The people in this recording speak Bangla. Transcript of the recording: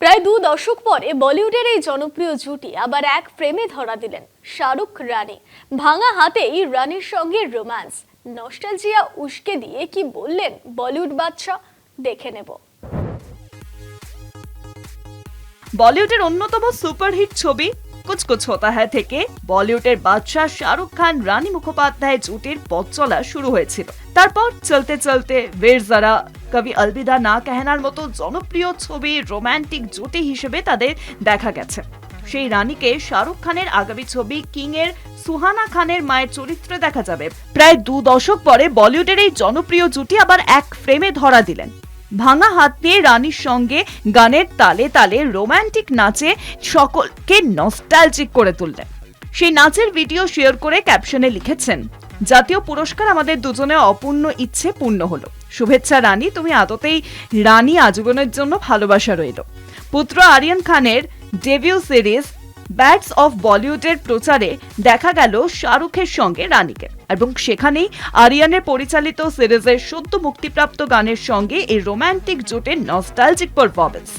প্রায় 2 দশক পরে বলিউডের এই জনপ্রিয় জুটি আবার এক ফ্রেমে ধরা দিলেন। শাহরুখ রানী ভাঙা হাতেই রানীর সঙ্গে রোম্যান্স, নস্টালজিয়া উস্কে দিয়ে কি বললেন বলিউড বাদশা, দেখে নেব। বলিউডের অন্যতম সুপারহিট ছবি কুছ কুছ হোতা হ্যায় থেকে বলিউডের বাদশাহ শাহরুখ খান রানী মুখোপাধ্যায় জুটির পথ চলা শুরু হয়েছিল। তারপর চলতে চলতে বীর জারা, কবি আলবিদা না कहनाর মতো জনপ্রিয় ছবি রোমান্টিক জুটি হিসেবে তাদের দেখা গেছে। সেই রানীকে শাহরুখ খানের আগামী ছবি কিং এর সুহানা খানের মায়ের চরিত্রে দেখা যাবে। প্রায় 2 দশক পরে বলিউডের এই জনপ্রিয় জুটি আবার এক ফ্রেমে ধরা দিলেন। ভাঙা হাত নিয়ে রানীর সঙ্গে গানের তালে তালে রোমান্টিক নাচে সকলকে নস্টালজিক করে তুললেন। সেই নাচের ভিডিও শেয়ার করে ক্যাপশনে লিখেছেন, জাতীয় পুরস্কার আমাদের দুজনের অপূর্ণ ইচ্ছে পূর্ণ হলো। শুভেচ্ছা রানী, তুমি আদতেই রানী, আজীবনের জন্য ভালোবাসা রইল। পুত্র আরিয়ান খানের ডেবিউ সিরিজ ব্যাটস অফ বলিউডের প্রচারে দেখা গেল শাহরুখের সঙ্গে রানীকে, এবং সেখানেই আরিয়ানের পরিচালিত সিরিজের সদ্য মুক্তিপ্রাপ্ত গানের সঙ্গে এই রোমান্টিক জুটের নস্টালজিক পারফরম্যান্স।